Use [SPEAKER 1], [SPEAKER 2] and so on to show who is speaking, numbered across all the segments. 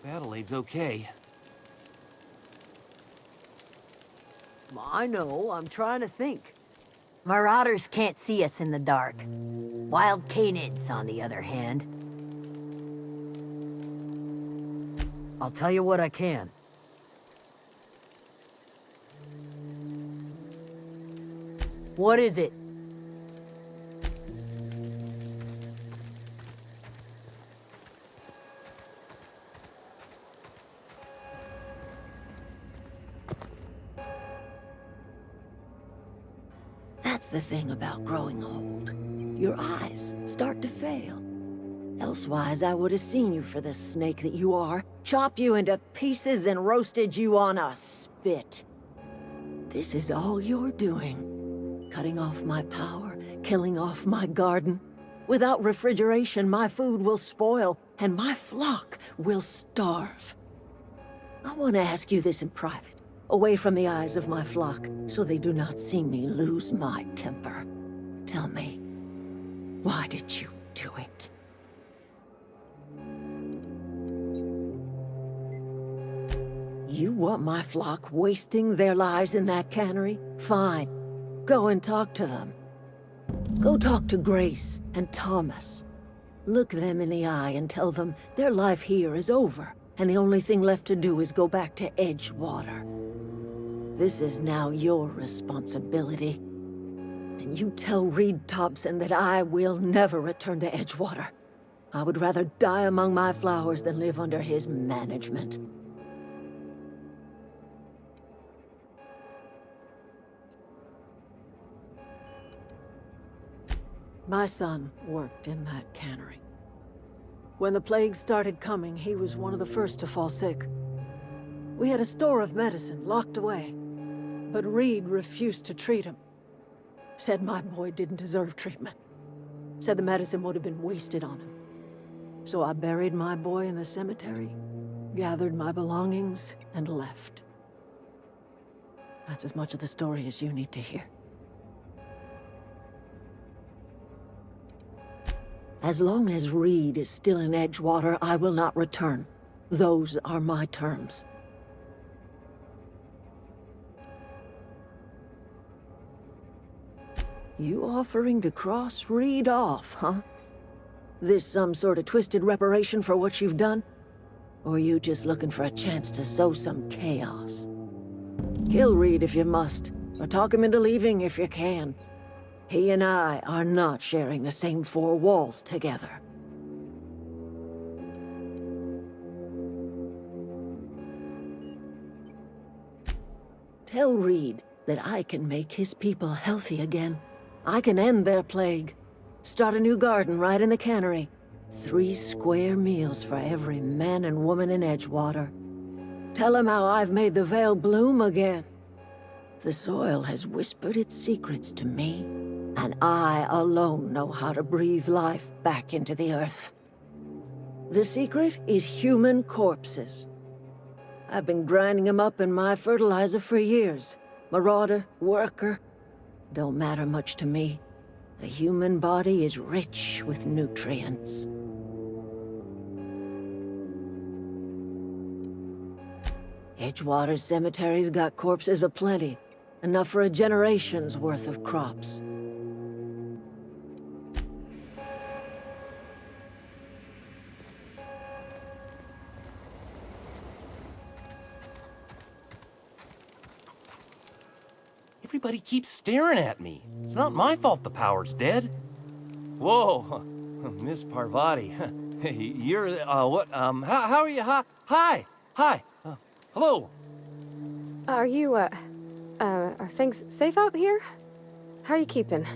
[SPEAKER 1] Adelaide's okay.
[SPEAKER 2] I know, I'm trying to think.
[SPEAKER 3] Marauders can't see us in the dark. Wild canids, on the other hand.
[SPEAKER 2] I'll tell you what I can. What is it?
[SPEAKER 4] That's the thing about growing old. Your eyes start to fail. Elsewise, I would have seen you for the snake that you are, chopped you into pieces and roasted you on a spit. This is all you're doing. Cutting off my power, killing off my garden. Without refrigeration, my food will spoil, and my flock will starve. I want to ask you this in private, away from the eyes of my flock, so they do not see me lose my temper. Tell me, why did you do it? You want my flock wasting their lives in that cannery? Fine. Go and talk to them. Go talk to Grace and Thomas. Look them in the eye and tell them their life here is over, and the only thing left to do is go back to Edgewater. This is now your responsibility. And you tell Reed Thompson that I will never return to Edgewater. I would rather die among my flowers than live under his management. My son worked in that cannery. When the plague started coming, he was one of the first to fall sick. We had a store of medicine locked away, but Reed refused to treat him. Said my boy didn't deserve treatment. Said the medicine would have been wasted on him. So I buried my boy in the cemetery, gathered my belongings, and left. That's as much of the story as you need to hear. As long as Reed is still in Edgewater, I will not return. Those are my terms. You offering to cross Reed off, huh? This some sort of twisted reparation for what you've done? Or you just looking for a chance to sow some chaos? Kill Reed if you must, or talk him into leaving if you can. He and I are not sharing the same four walls together. Tell Reed that I can make his people healthy again. I can end their plague. Start a new garden right in the cannery. 3 square meals for every man and woman in Edgewater. Tell him how I've made the Vale bloom again. The soil has whispered its secrets to me, and I alone know how to breathe life back into the earth. The secret is human corpses. I've been grinding them up in my fertilizer for years. Marauder, worker, don't matter much to me. The human body is rich with nutrients. Edgewater Cemetery's got corpses aplenty, enough for a generation's worth of crops.
[SPEAKER 1] Everybody keeps staring at me. It's not my fault the power's dead. Whoa, Miss Parvati. You're, what, how are you? Hi, hello.
[SPEAKER 5] Are you, are things safe out here? How are you keeping?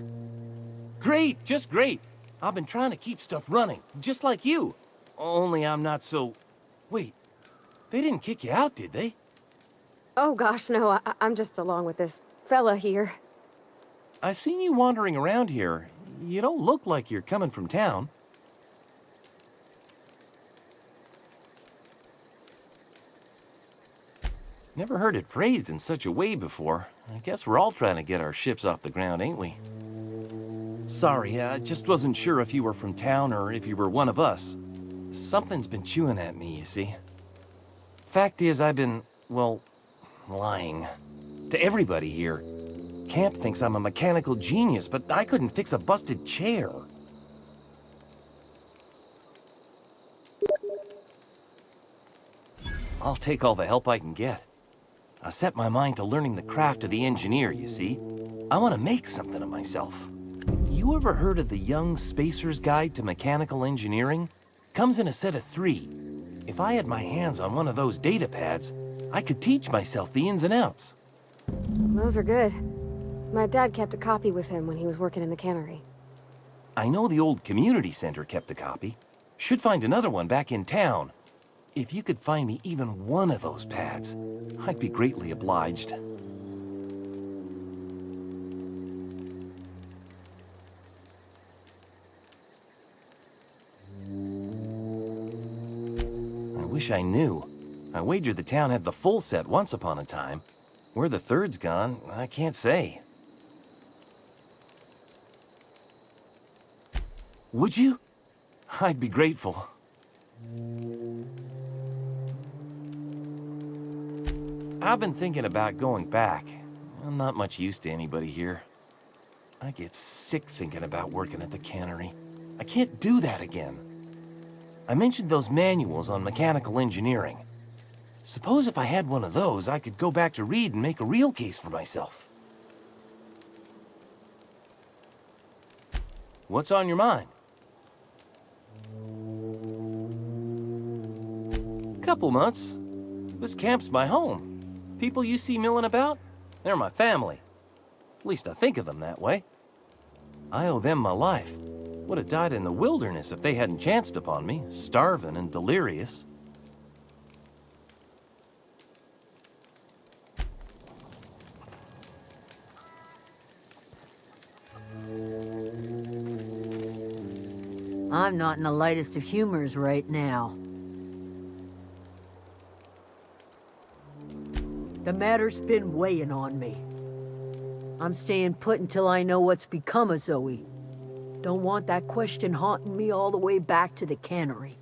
[SPEAKER 1] Great, just great. I've been trying to keep stuff running, just like you. Only I'm not so... Wait, they didn't kick you out, did they?
[SPEAKER 5] Oh gosh, no, I'm just along with this fella here.
[SPEAKER 1] I seen you wandering around here. You don't look like you're coming from town. Never heard it phrased in such a way before. I guess we're all trying to get our ships off the ground, ain't we? Sorry, I just wasn't sure if you were from town or if you were one of us. Something's been chewing at me, you see. Fact is, I've been, well, lying. To everybody here. Camp thinks I'm a mechanical genius, but I couldn't fix a busted chair. I'll take all the help I can get. I set my mind to learning the craft of the engineer, you see. I want to make something of myself. You ever heard of the Young Spacer's Guide to Mechanical Engineering? Comes in a set of 3. If I had my hands on one of those data pads, I could teach myself the ins and outs.
[SPEAKER 5] Those are good. My dad kept a copy with him when he was working in the cannery.
[SPEAKER 1] I know the old community center kept a copy. Should find another one back in town. If you could find me even one of those pads, I'd be greatly obliged. I wish I knew. I wager the town had the full set once upon a time. Where the third's gone, I can't say. Would you? I'd be grateful. I've been thinking about going back. I'm not much use to anybody here. I get sick thinking about working at the cannery. I can't do that again. I mentioned those manuals on mechanical engineering. Suppose if I had one of those, I could go back to Reed and make a real case for myself. What's on your mind? Couple months. This camp's my home. People you see milling about, they're my family. At least I think of them that way. I owe them my life. Would have died in the wilderness if they hadn't chanced upon me, starving and delirious.
[SPEAKER 3] I'm not in the lightest of humors right now. The matter's been weighing on me. I'm staying put until I know what's become of Zoe. Don't want that question haunting me all the way back to the cannery.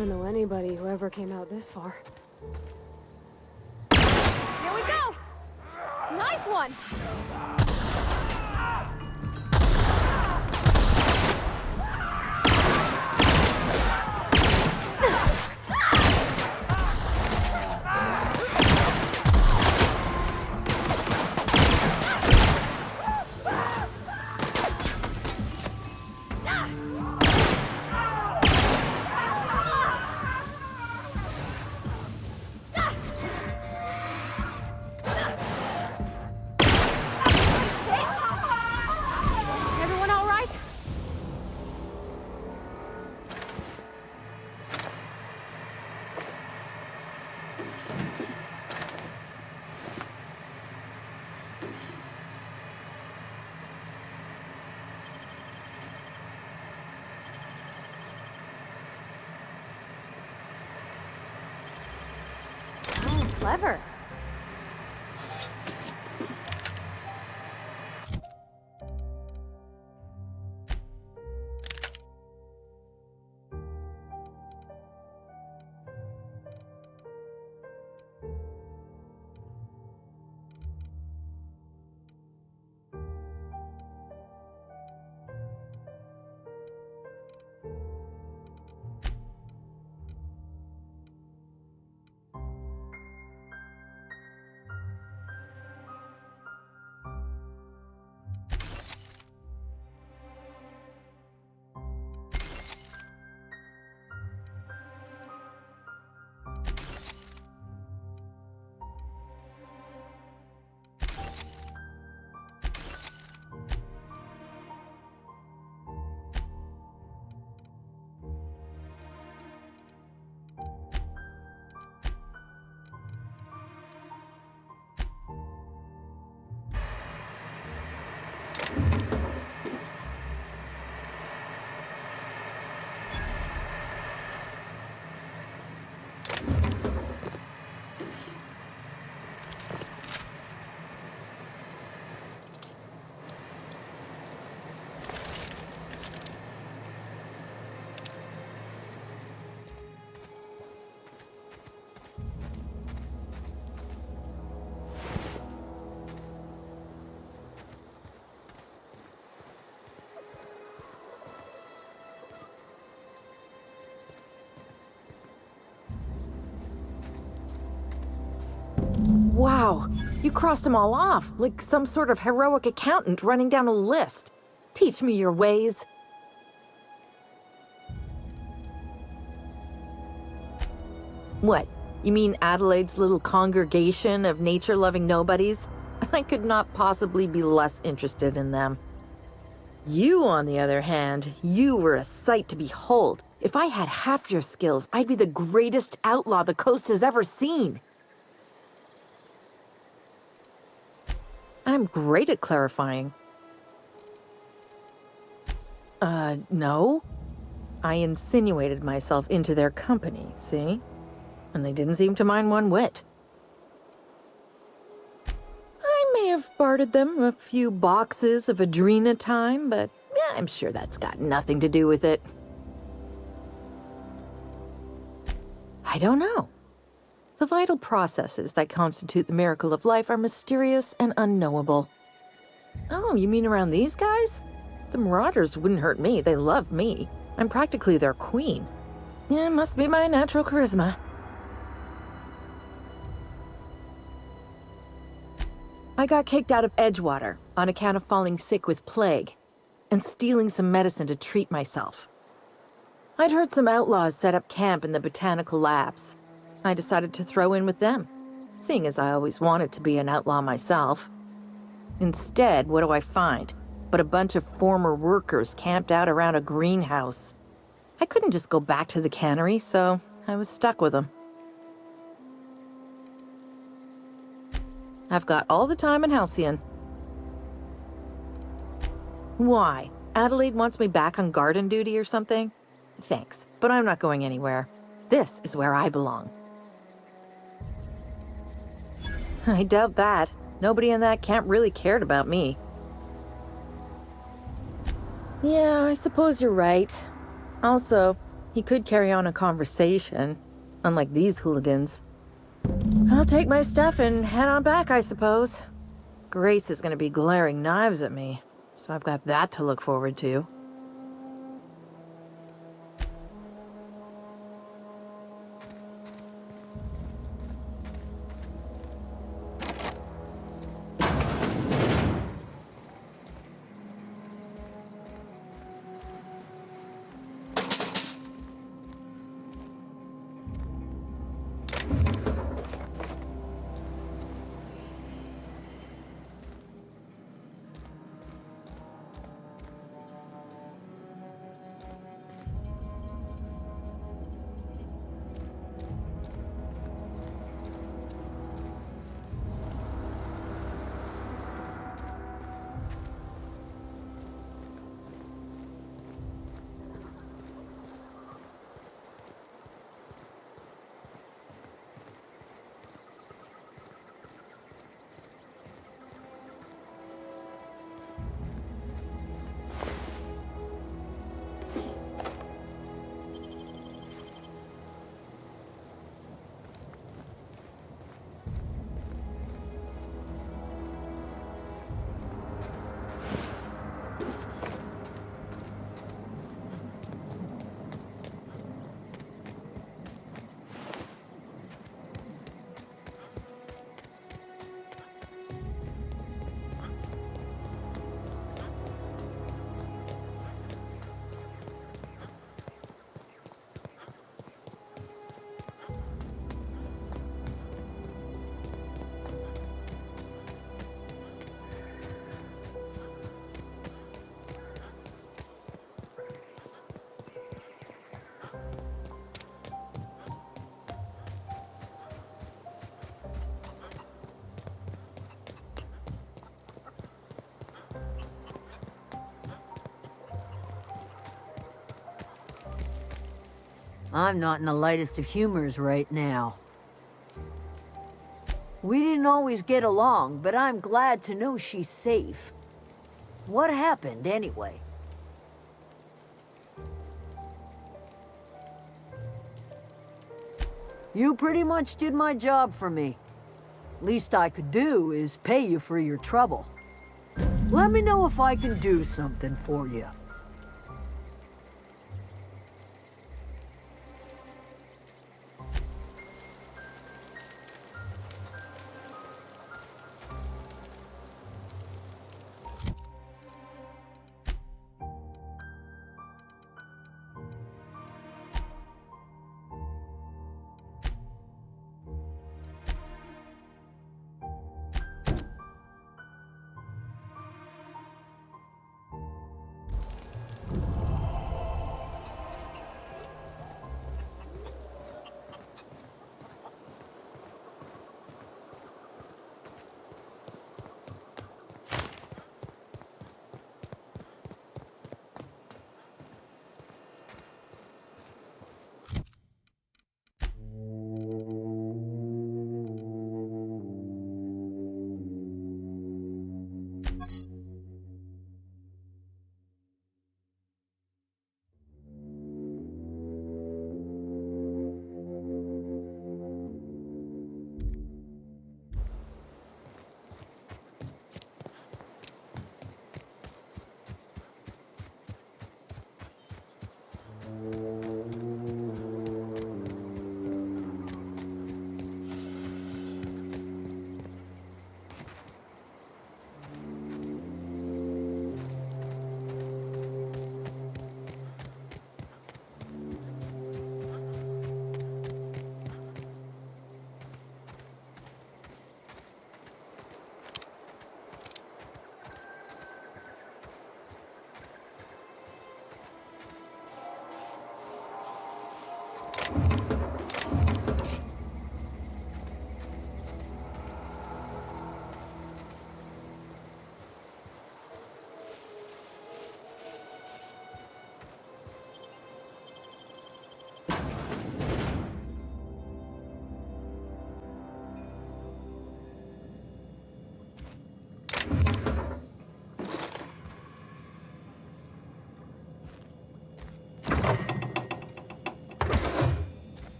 [SPEAKER 5] don't know anybody who ever came out this far. Here we go! Nice one! Everyone all right? Oh, clever.
[SPEAKER 6] Wow, you crossed them all off, like some sort of heroic accountant running down a list. Teach me your ways. What, you mean Adelaide's little congregation of nature-loving nobodies? I could not possibly be less interested in them. You, on the other hand, you were a sight to behold. If I had half your skills, I'd be the greatest outlaw the coast has ever seen. I'm great at clarifying. No. I insinuated myself into their company, see? And they didn't seem to mind one whit. I may have bartered them a few boxes of Adrena time, but yeah, I'm sure that's got nothing to do with it. I don't know. The vital processes that constitute the miracle of life are mysterious and unknowable. Oh, you mean around these guys? The Marauders wouldn't hurt me. They love me. I'm practically their queen. Yeah, it must be my natural charisma. I got kicked out of Edgewater on account of falling sick with plague and stealing some medicine to treat myself. I'd heard some outlaws set up camp in the botanical labs. I decided to throw in with them, seeing as I always wanted to be an outlaw myself. Instead, what do I find? But a bunch of former workers camped out around a greenhouse. I couldn't just go back to the cannery, so I was stuck with them. I've got all the time in Halcyon. Why? Adelaide wants me back on garden duty or something? Thanks, but I'm not going anywhere. This is where I belong. I doubt that. Nobody in that camp really cared about me. Yeah, I suppose you're right. Also, He could carry on a conversation, unlike these hooligans. I'll take my stuff and head on back, I suppose. Grace is gonna be glaring knives at me, so I've got that to look forward to.
[SPEAKER 3] I'm not in the lightest of humors right now. We didn't always get along, but I'm glad to know she's safe. What happened, anyway? You pretty much did my job for me. Least I could do is pay you for your trouble. Let me know if I can do something for you.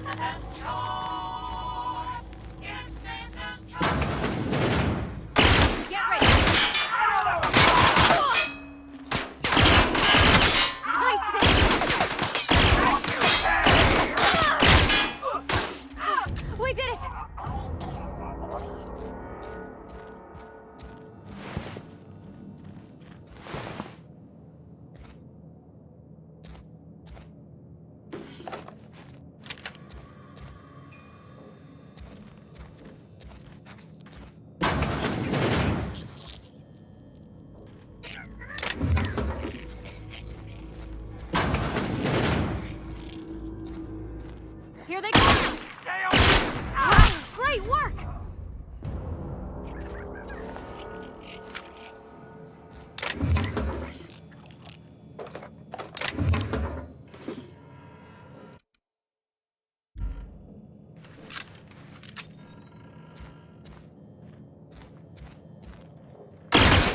[SPEAKER 5] Get ready. Nice hit. We did it. Here they come! Wow, great work!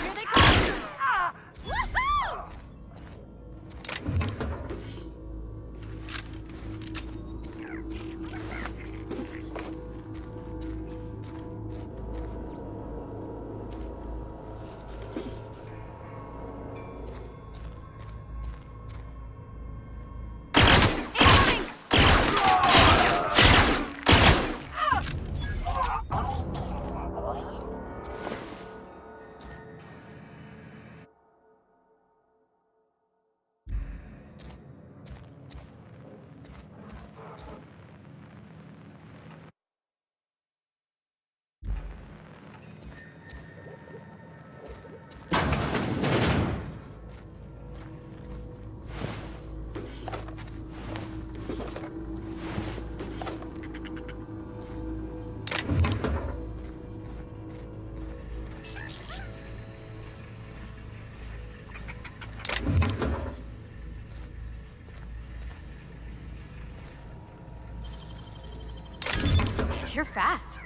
[SPEAKER 5] Here they come! Woohoo! Incoming! You're fast.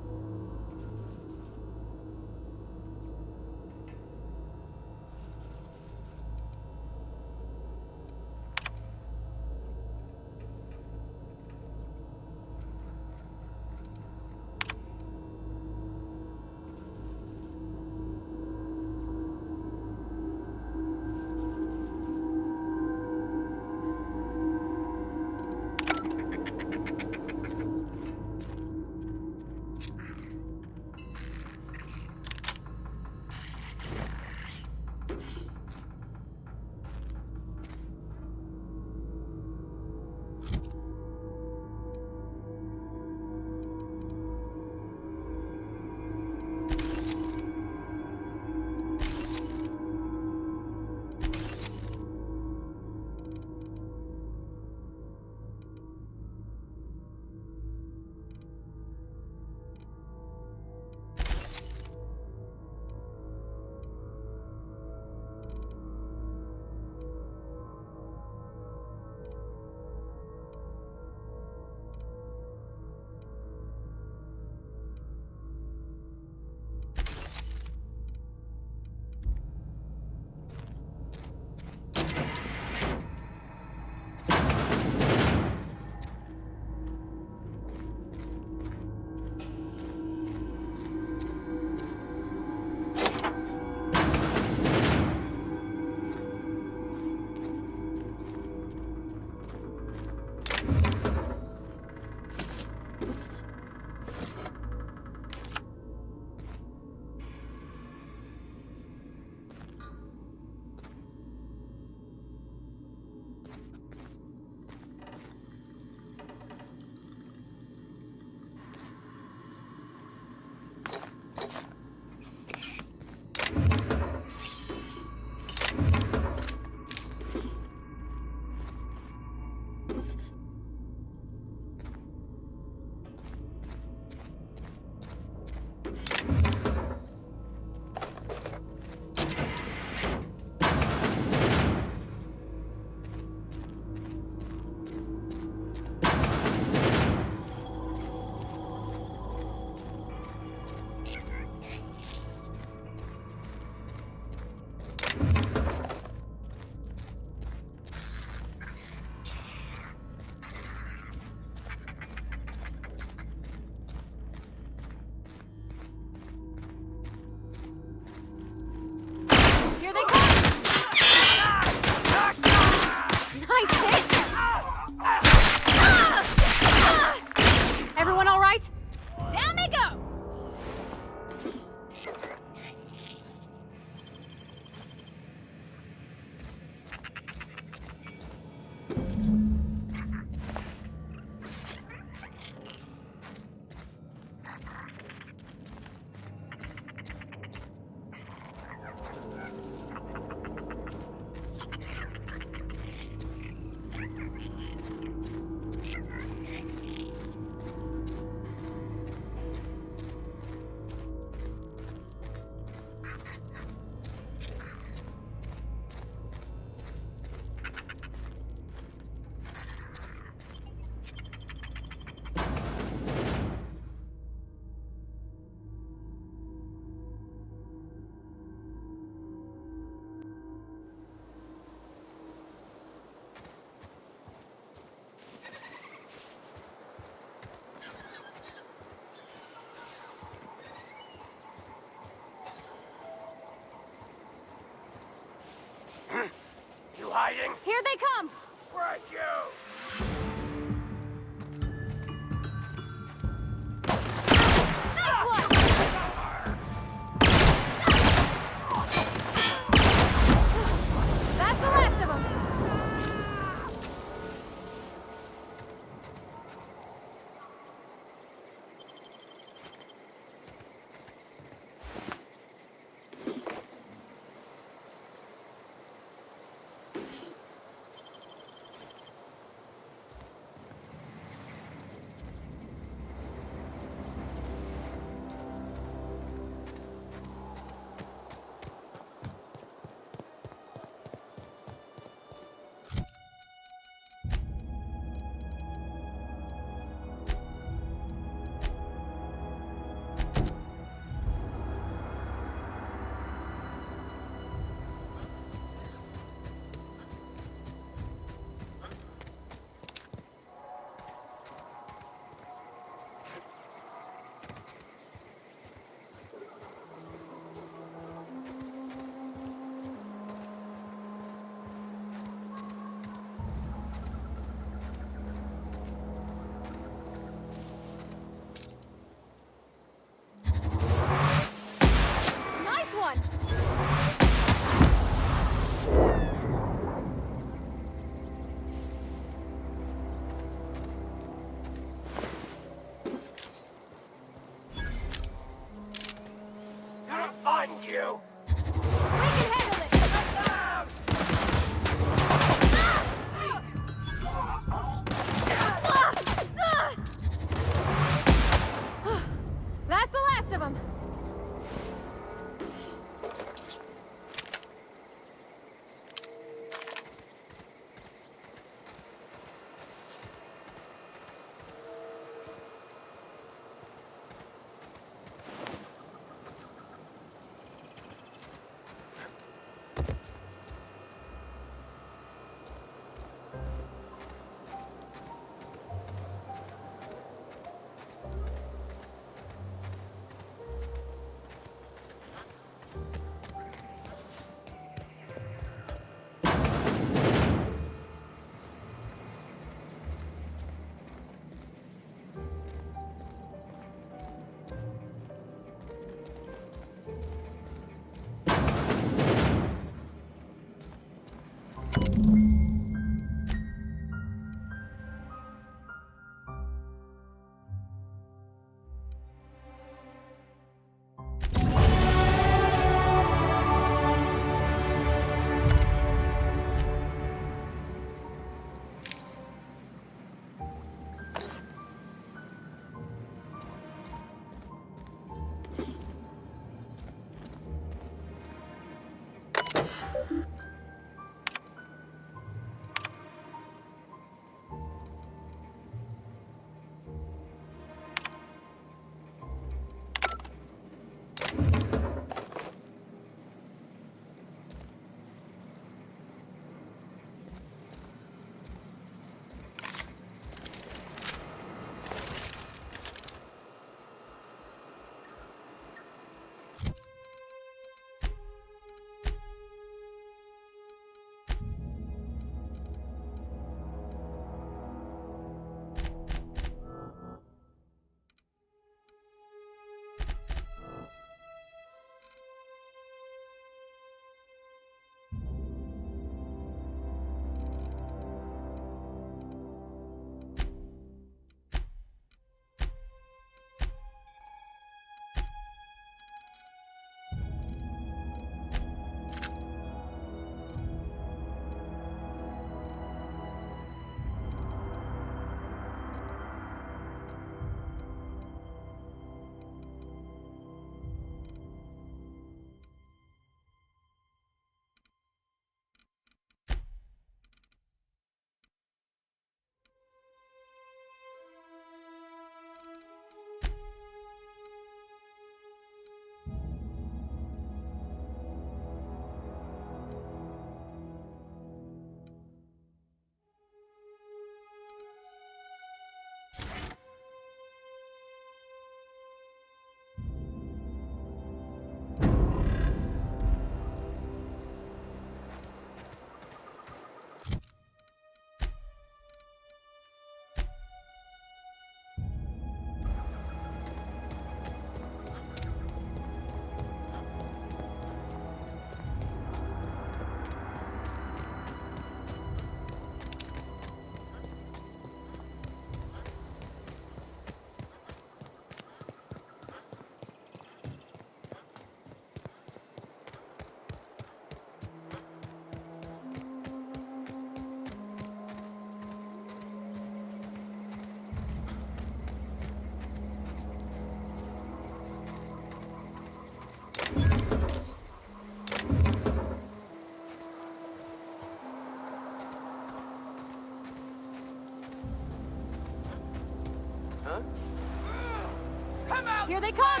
[SPEAKER 5] Here they come!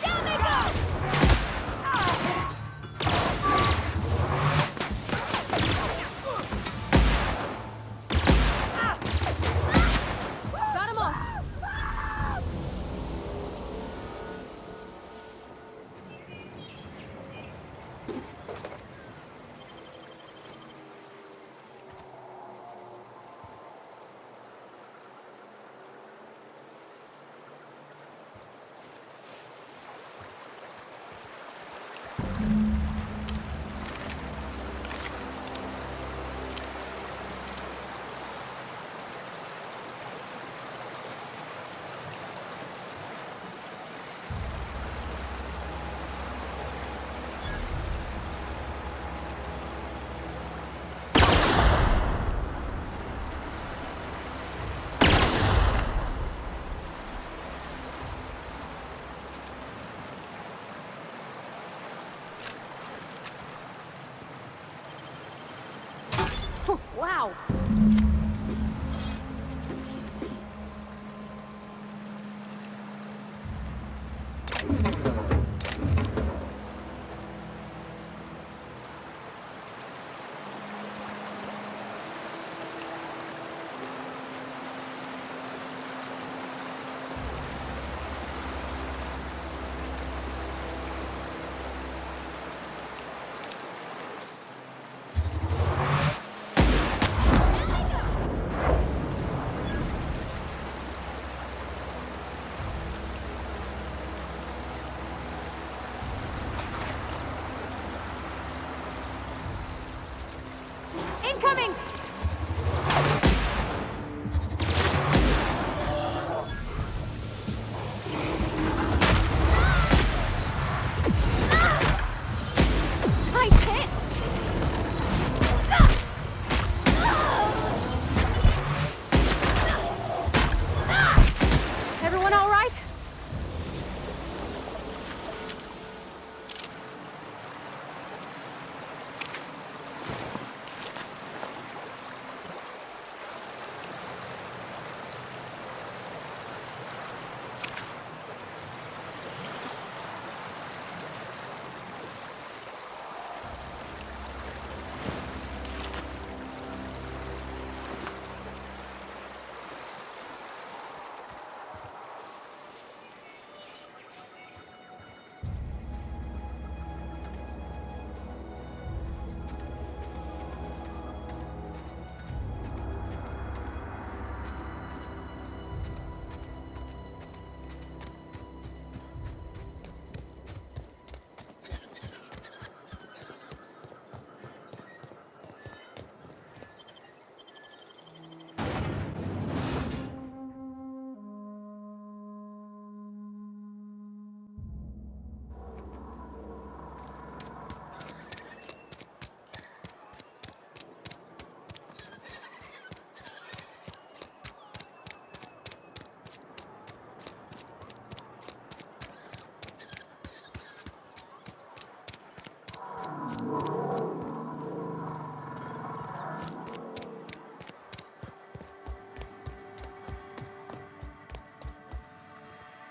[SPEAKER 5] Down they go! Got 'em all! Wow! Incoming! Nice hit! Everyone all right?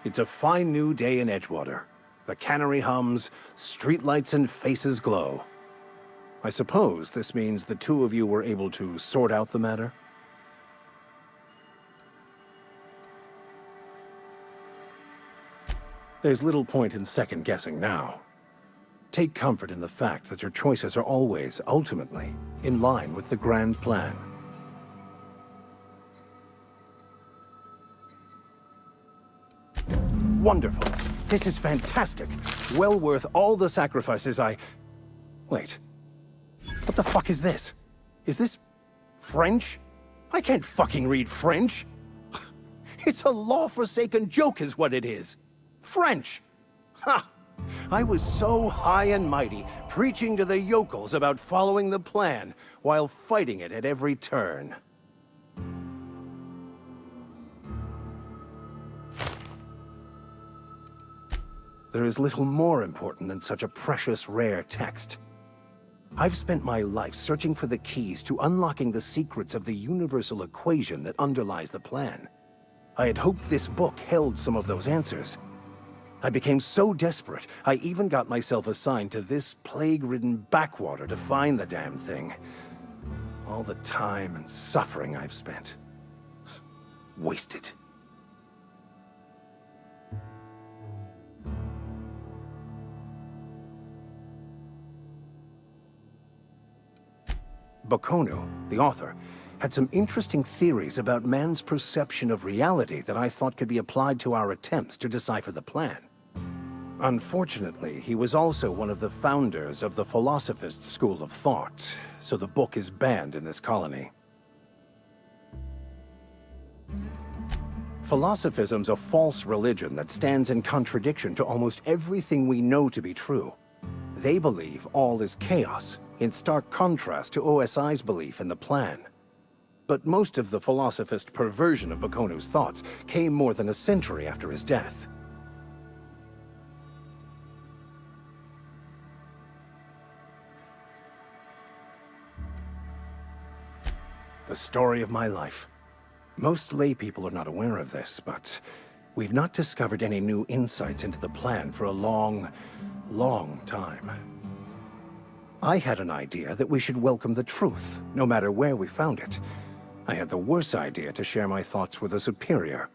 [SPEAKER 7] It's a fine new day in Edgewater. The cannery hums, streetlights and faces glow. I suppose this means the two of you were able to sort out the matter? There's little point in second-guessing now. Take comfort in the fact that your choices are always, ultimately, in line with the grand plan. Wonderful. This is fantastic. Well worth all the sacrifices I... Wait. What the fuck is this? Is this... French? I can't fucking read French. It's a law-forsaken joke is what it is. French! Ha! I was so high and mighty, preaching to the yokels about following the plan, while fighting it at every turn. There is little more important than such a precious, rare text. I've spent my life searching for the keys to unlocking the secrets of the universal equation that underlies the plan. I had hoped this book held some of those answers. I became so desperate, I even got myself assigned to this plague-ridden backwater to find the damn thing. All the time and suffering I've spent. Wasted. Bakonu, the author, had some interesting theories about man's perception of reality that I thought could be applied to our attempts to decipher the plan. Unfortunately, he was also one of the founders of the Philosophist school of thought, so the book is banned in this colony. Philosophism's a false religion that stands in contradiction to almost everything we know to be true. They believe all is chaos, in stark contrast to OSI's belief in the plan. But most of the Philosophist perversion of Bakonu's thoughts came more than a century after his death. The story of my life. Most lay people are not aware of this, but we've not discovered any new insights into the plan for a long, long time. I had an idea that we should welcome the truth, no matter where we found it. I had the worse idea to share my thoughts with a superior.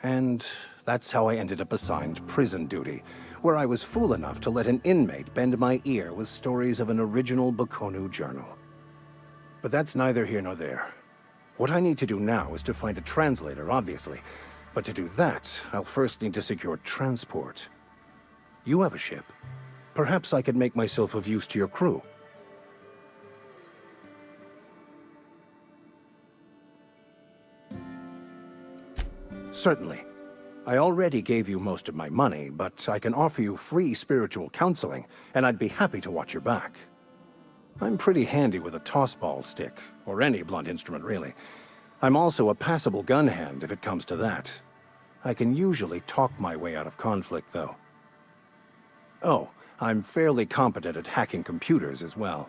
[SPEAKER 7] And that's how I ended up assigned prison duty, where I was fool enough to let an inmate bend my ear with stories of an original Bakonu journal. But that's neither here nor there. What I need to do now is to find a translator, obviously. But to do that, I'll first need to secure transport. You have a ship. Perhaps I could make myself of use to your crew. Certainly. I already gave you most of my money, but I can offer you free spiritual counseling, and I'd be happy to watch your back. I'm pretty handy with a tossball stick, or any blunt instrument, really. I'm also a passable gun hand, if it comes to that. I can usually talk my way out of conflict, though. Oh, I'm fairly competent at hacking computers as well.